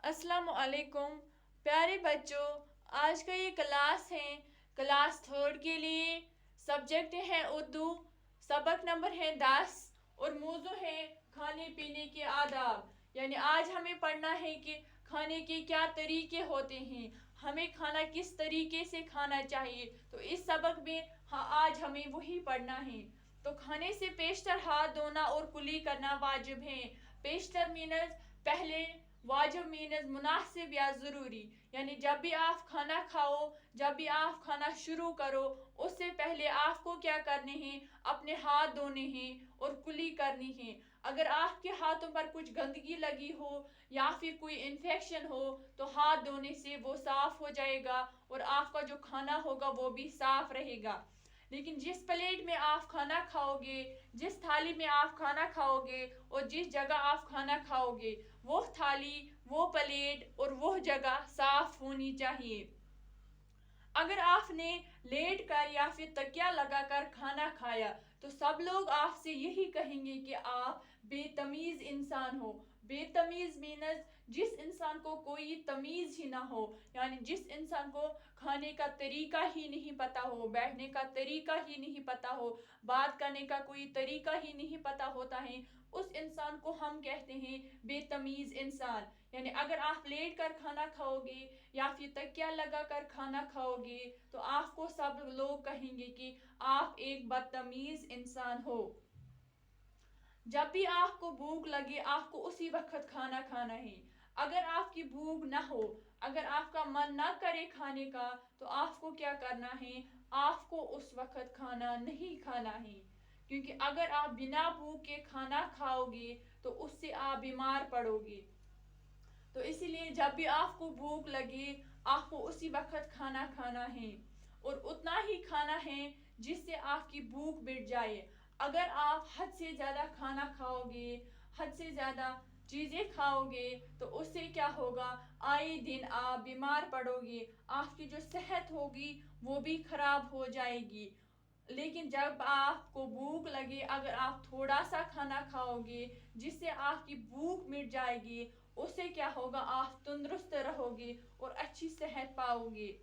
अस्सलाम वालेकुम प्यारे बच्चों। आज का ये क्लास है क्लास थर्ड के लिए। सब्जेक्ट है उर्दू, सबक नंबर है 10 और मौजू है खाने पीने के आदाब। यानी आज हमें पढ़ना है कि खाने के क्या तरीके होते हैं, हमें खाना किस तरीके से खाना चाहिए। तो इस सबक में आज हमें वही पढ़ना है। तो खाने से पेशतर हाथ धोना और कुली करना वाजिब है। पेशतर मीनस पहले, वाजिब मीनस मुनासिब या ज़रूरी। यानी जब भी आप खाना खाओ, जब भी आप खाना शुरू करो, उससे पहले आपको क्या करने हैं, अपने हाथ धोने हैं और कुली करनी है। अगर आपके हाथों पर कुछ गंदगी लगी हो या फिर कोई इन्फेक्शन हो तो हाथ धोने से वो साफ़ हो जाएगा और आपका जो खाना होगा वो भी साफ़ रहेगा। लेकिन जिस प्लेट में आप खाना खाओगे, जिस थाली में आप खाना खाओगे और जिस जगह आप खाना खाओगे, वो थाली, वो प्लेट और वो जगह साफ होनी चाहिए। अगर आपने लेट कर या फिर तकिया लगाकर खाना खाया तो सब लोग आपसे यही कहेंगे कि आप बेतमीज़ इंसान हो। बेतमीज़ मीनस जिस इंसान को कोई तमीज़ ही ना हो, यानी जिस इंसान को खाने का तरीका ही नहीं पता हो, बैठने का तरीका ही नहीं पता हो, बात करने का कोई तरीका ही नहीं पता होता है, उस इंसान को हम कहते हैं बेतमीज़ इंसान। यानी अगर आप लेट कर खाना खाओगे या फिर तकिया लगा कर खाना खाओगे तो आपको सब लोग कहेंगे कि आप एक बदतमीज इंसान हो। जब भी आपको भूख लगे आपको उसी वक्त खाना खाना है। अगर आपकी भूख ना हो, अगर आपका मन ना करे खाने का तो आपको क्या करना है, आपको उस वक्त खाना नहीं खाना है। क्योंकि अगर आप बिना भूख के खाना खाओगे तो उससे आप बीमार पड़ोगे। तो इसीलिए जब भी आपको भूख लगे आपको उसी वक्त खाना खाना है और उतना ही खाना है जिससे आपकी भूख मिट जाए। अगर आप हद से ज़्यादा खाना खाओगे, हद से ज़्यादा चीज़ें खाओगे तो उससे क्या होगा, आए दिन आप बीमार पड़ोगे, आपकी जो सेहत होगी वो भी ख़राब हो जाएगी। लेकिन जब आपको भूख लगे, अगर आप थोड़ा सा खाना खाओगे जिससे आपकी भूख मिट जाएगी, उससे क्या होगा, आप तंदुरुस्त रहोगे और अच्छी सेहत पाओगे।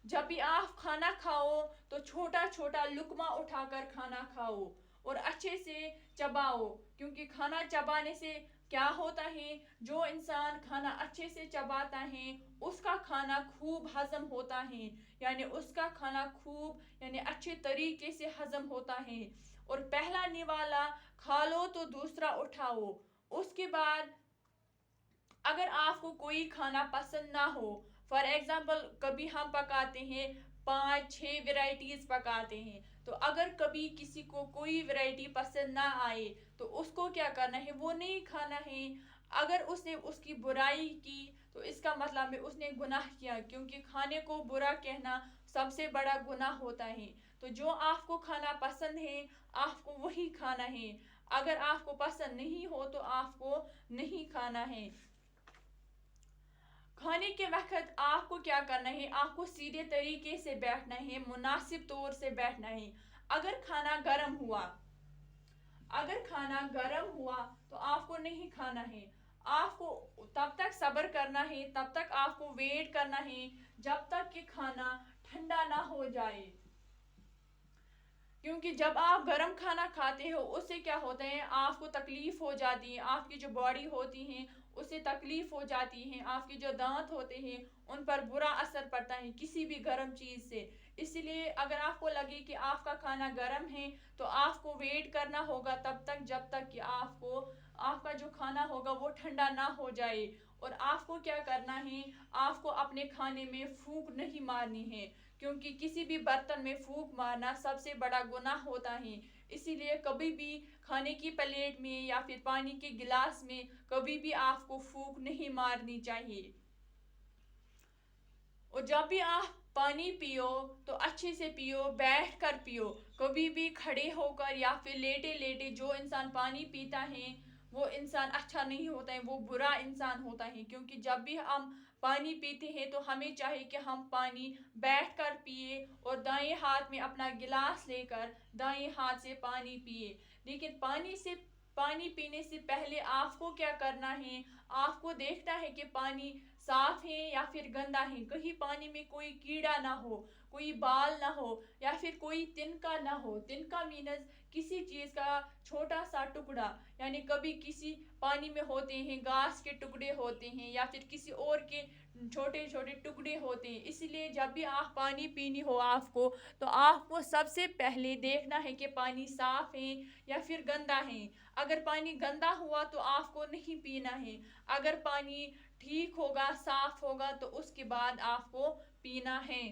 जब भी आप खाना खाओ तो छोटा छोटा लुकमा उठाकर खाना खाओ और अच्छे से चबाओ। क्योंकि खाना चबाने से क्या होता है, जो इंसान खाना अच्छे से चबाता है उसका खाना खूब हजम होता है। यानी उसका खाना खूब यानी अच्छे तरीके से हजम होता है। और पहला निवाला खा लो तो दूसरा उठाओ। उसके बाद अगर आपको कोई खाना पसंद ना हो, फॉर एग्जाम्पल कभी हम पकाते हैं 5-6 वैरायटीज पकाते हैं, तो अगर कभी किसी को कोई वैरायटी पसंद ना आए तो उसको क्या करना है, वो नहीं खाना है। अगर उसने उसकी बुराई की तो इसका मतलब है उसने गुनाह किया, क्योंकि खाने को बुरा कहना सबसे बड़ा गुनाह होता है। तो जो आपको खाना पसंद है आपको वही खाना है, अगर आपको पसंद नहीं हो तो आपको नहीं खाना है। खाने के वक्त आपको क्या करना है, आपको सीधे तरीके से बैठना है, मुनासिब तौर से बैठना है। अगर खाना गर्म हुआ, अगर खाना गर्म हुआ तो आपको नहीं खाना है। आपको तब तक सब्र करना है, तब तक आपको वेट करना है जब तक कि खाना ठंडा ना हो जाए। क्योंकि जब आप गर्म खाना खाते हो उससे क्या होता है, आपको तकलीफ हो जाती है, आपकी जो बॉडी होती है उससे तकलीफ हो जाती है, आपके जो दांत होते हैं उन पर बुरा असर पड़ता है किसी भी गर्म चीज़ से। इसलिए अगर आपको लगे कि आपका खाना गर्म है तो आपको वेट करना होगा तब तक जब तक कि आपका जो खाना होगा वो ठंडा ना हो जाए। और आपको क्या करना है, आपको अपने खाने में फूंक नहीं मारनी है, क्योंकि किसी भी बर्तन में फूंक मारना सबसे बड़ा गुनाह होता है। इसीलिए कभी भी खाने की प्लेट में या फिर पानी के गिलास में कभी भी आपको फूंक नहीं मारनी चाहिए। और जब भी आप पानी पियो तो अच्छे से पियो, बैठ कर पियो, कभी भी खड़े होकर या फिर लेटे लेटे। जो इंसान पानी पीता है वो इंसान अच्छा नहीं होता है, वो बुरा इंसान होता है। क्योंकि जब भी हम पानी पीते हैं तो हमें चाहिए कि हम पानी बैठ कर पिए और दाएं हाथ में अपना गिलास लेकर दाएं हाथ से पानी पिए। लेकिन पानी से پانی پینے سے پہلے آپ کو کیا کرنا ہے؟ آپ کو دیکھنا ہے کہ پانی صاف ہے یا پھر گندا ہے، کہیں پانی میں کوئی کیڑا نہ ہو، کوئی بال نہ ہو، یا پھر کوئی تنکا نہ ہو۔ تنکا مینز کسی چیز کا چھوٹا سا ٹکڑا، یعنی کبھی کسی پانی میں ہوتے ہیں گھاس کے ٹکڑے ہوتے ہیں یا پھر کسی اور کے چھوٹے چھوٹے ٹکڑے ہوتے ہیں۔ اسی لیے جب بھی آپ پانی پینی ہو آپ کو، تو آپ کو سب سے پہلے دیکھنا ہے کہ پانی صاف ہے یا پھر گندا ہے۔ اگر پانی گندا ہوا تو آپ کو نہیں پینا ہے، اگر پانی ٹھیک ہوگا، صاف ہوگا، تو اس کے بعد آپ کو پینا ہے۔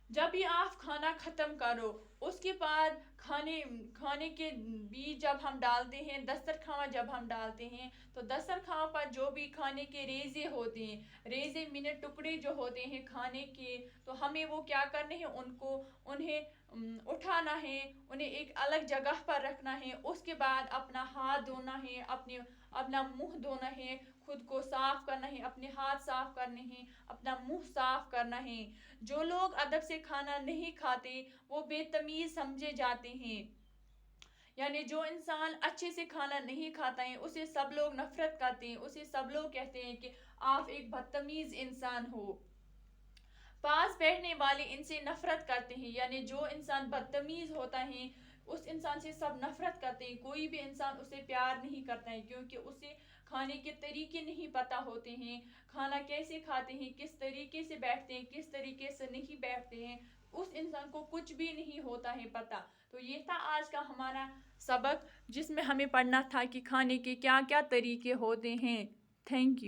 جب بھی آپ کھانا ختم کرو، اس کے بعد کھانے کے بیچ جب ہم ڈالتے ہیں، دسترخوان جب ہم ڈالتے ہیں، تو دسترخوان پر جو بھی کھانے کے ریزے ہوتے ہیں، ریزے منٹ ٹکڑے جو ہوتے ہیں کھانے کے، تو ہمیں وہ کیا کرنے ہیں، انہیں اٹھانا ہے، انہیں ایک الگ جگہ پر رکھنا ہے۔ اس کے بعد اپنا ہاتھ دھونا ہے، اپنا منہ دھونا ہے، خود کو صاف کرنا ہے، اپنے ہاتھ صاف کرنے ہیں، اپنا منہ صاف کرنا ہے۔ جو لوگ ادب سے کھانا نہیں کھاتے وہ بے تمیز سمجھے جاتے ہیں، یعنی جو انسان اچھے سے کھانا نہیں کھاتا ہے اسے سب لوگ نفرت کرتے ہیں، اسے سب لوگ کہتے ہیں کہ آپ ایک بدتمیز انسان ہو۔ پاس بیٹھنے والے ان سے نفرت کرتے ہیں، یعنی جو انسان بدتمیز ہوتا ہے اس انسان سے سب نفرت کرتے ہیں، کوئی بھی انسان اسے پیار نہیں کرتا ہے، کیونکہ اسے کھانے کے طریقے نہیں پتہ ہوتے ہیں، کھانا کیسے کھاتے ہیں، کس طریقے سے بیٹھتے ہیں، کس طریقے سے نہیں بیٹھتے ہیں، اس انسان کو کچھ بھی نہیں ہوتا ہے پتہ۔ تو یہ تھا آج کا ہمارا سبق، جس میں ہمیں پڑھنا تھا کہ کھانے کے کیا کیا طریقے ہوتے ہیں۔ Thank you.